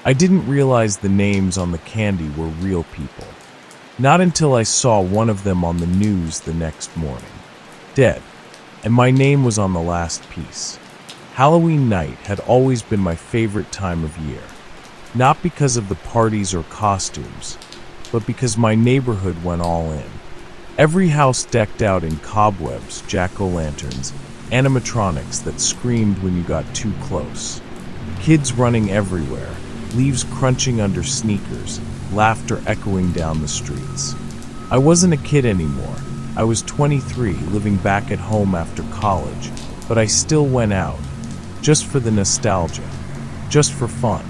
I didn't realize the names on the candy were real people. Not until I saw one of them on the news the next morning. Dead. And my name was on the last piece. Halloween night had always been my favorite time of year. Not because of the parties or costumes, but because my neighborhood went all in. Every house decked out in cobwebs, jack-o'-lanterns, animatronics that screamed when you got too close. Kids running everywhere, leaves crunching under sneakers, laughter echoing down the streets. I wasn't a kid anymore. I was 23, living back at home after college, but I still went out, just for the nostalgia, just for fun.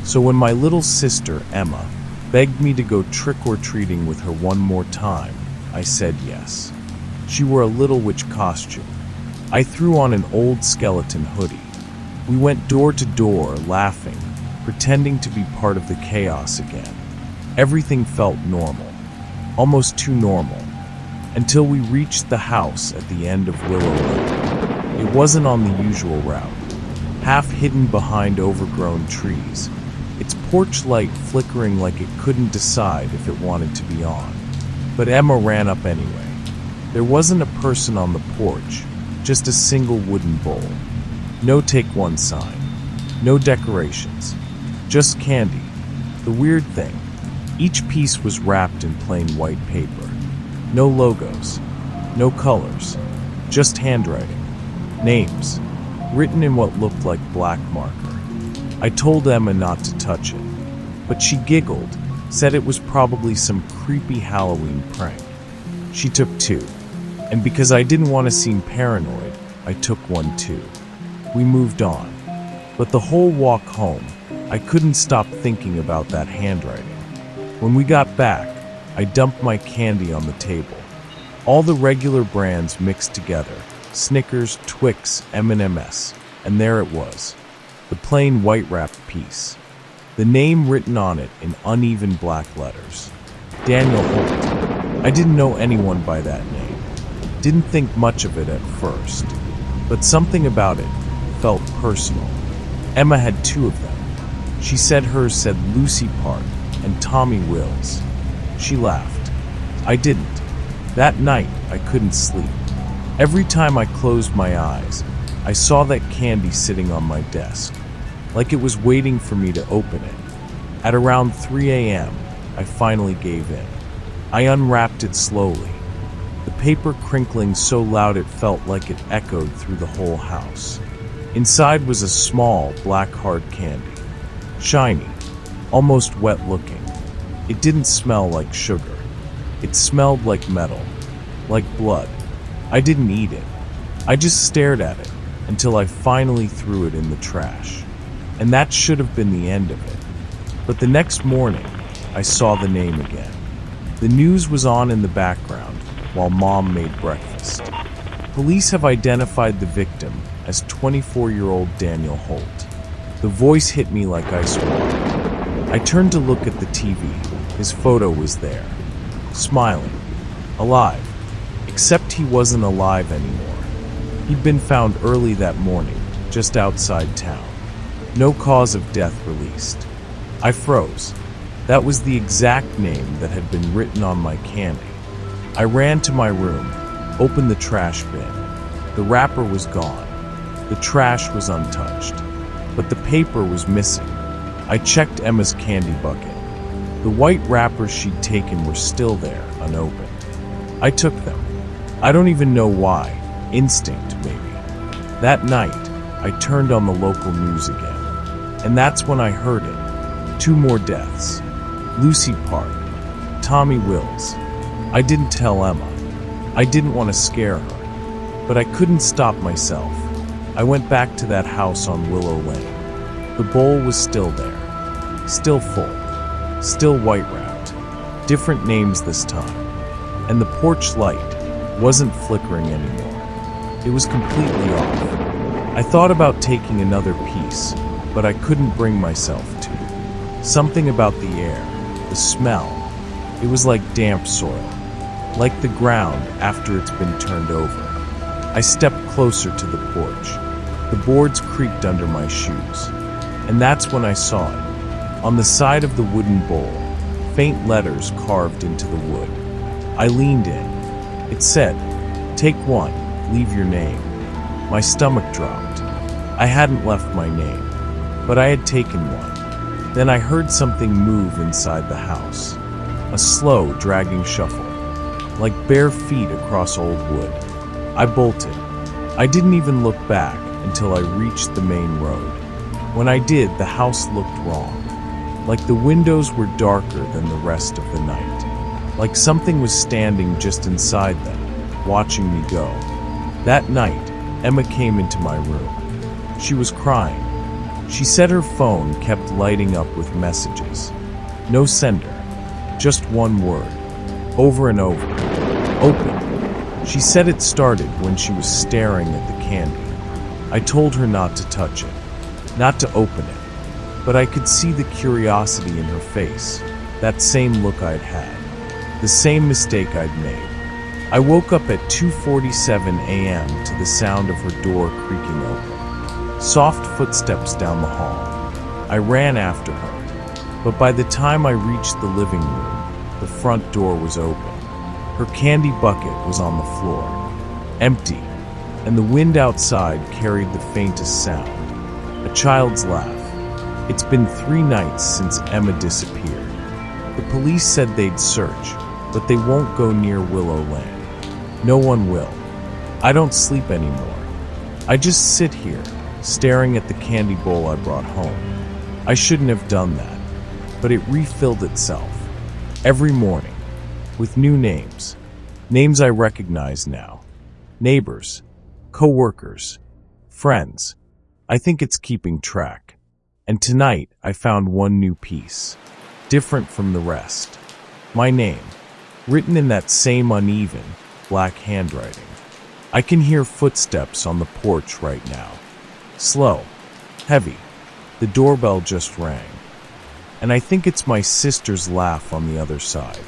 So when my little sister, Emma, begged me to go trick-or-treating with her one more time, I said yes. She wore a Little Witch costume. I threw on an old skeleton hoodie. We went door to door, laughing, pretending to be part of the chaos again. Everything felt normal, almost too normal, until we reached the house at the end of Willow Lane. It wasn't on the usual route, half hidden behind overgrown trees, its porch light flickering like it couldn't decide if it wanted to be on. But Emma ran up anyway. There wasn't a person on the porch, just a single wooden bowl. No take one sign, no decorations, just candy. The weird thing, each piece was wrapped in plain white paper. No logos, no colors, just handwriting, names, written in what looked like black marker. I told Emma not to touch it, but she giggled, said it was probably some creepy Halloween prank. She took two, and because I didn't want to seem paranoid, I took one too. We moved on, but the whole walk home, I couldn't stop thinking about that handwriting. When we got back, I dumped my candy on the table. All the regular brands mixed together, Snickers, Twix, M&Ms, and there it was, the plain white-wrapped piece. The name written on it in uneven black letters. Daniel Holt. I didn't know anyone by that name. Didn't think much of it at first. But something about it felt personal. Emma had two of them. She said hers said Lucy Park and Tommy Wills. She laughed. I didn't. That night, I couldn't sleep. Every time I closed my eyes, I saw that candy sitting on my desk, like it was waiting for me to open it. At around 3 a.m., I finally gave in. I unwrapped it slowly, the paper crinkling so loud it felt like it echoed through the whole house. Inside was a small, black hard candy. Shiny, almost wet looking. It didn't smell like sugar. It smelled like metal, like blood. I didn't eat it. I just stared at it until I finally threw it in the trash. And that should have been the end of it. But the next morning, I saw the name again. The news was on in the background while Mom made breakfast. Police have identified the victim as 24-year-old Daniel Holt. The voice hit me like ice water. I turned to look at the TV. His photo was there, smiling, alive, except he wasn't alive anymore. He'd been found early that morning, just outside town. No cause of death released. I froze. That was the exact name that had been written on my candy. I ran to my room, opened the trash bin. The wrapper was gone. The trash was untouched. But the paper was missing. I checked Emma's candy bucket. The white wrappers she'd taken were still there, unopened. I took them. I don't even know why. Instinct, maybe. That night, I turned on the local news again. And that's when I heard it. 2 more deaths. Lucy Park. Tommy Wills. I didn't tell Emma. I didn't want to scare her. But I couldn't stop myself. I went back to that house on Willow Lane. The bowl was still there. Still full. Still white-wrapped. Different names this time. And the porch light wasn't flickering anymore. It was completely off. I thought about taking another piece, but I couldn't bring myself to. Something about the air, the smell, it was like damp soil, like the ground after it's been turned over. I stepped closer to the porch. The boards creaked under my shoes. And that's when I saw it. On the side of the wooden bowl, faint letters carved into the wood. I leaned in. It said, "Take one, leave your name." My stomach dropped. I hadn't left my name, but I had taken one. Then I heard something move inside the house. A slow, dragging shuffle, like bare feet across old wood. I bolted. I didn't even look back until I reached the main road. When I did, the house looked wrong. Like the windows were darker than the rest of the night. Like something was standing just inside them, watching me go. That night, Emma came into my room. She was crying. She said her phone kept lighting up with messages. No sender, just one word, over and over. Open. She said it started when she was staring at the candy. I told her not to touch it, not to open it. But I could see the curiosity in her face, that same look I'd had, the same mistake I'd made. I woke up at 2:47 a.m. to the sound of her door creaking open. Soft footsteps down the hall. I ran after her, but by the time I reached the living room, the front door was open. Her candy bucket was on the floor, empty, and the wind outside carried the faintest sound, a child's laugh. It's been 3 nights since Emma disappeared. The police said they'd search, but they won't go near Willow Lane. No one will. I don't sleep anymore. I just sit here, staring at the candy bowl I brought home. I shouldn't have done that, but it refilled itself. Every morning, with new names. Names I recognize now. Neighbors, co-workers, friends. I think it's keeping track. And tonight, I found one new piece, different from the rest. My name, written in that same uneven, black handwriting. I can hear footsteps on the porch right now. Slow, heavy. The doorbell just rang. And I think it's my sister's laugh on the other side.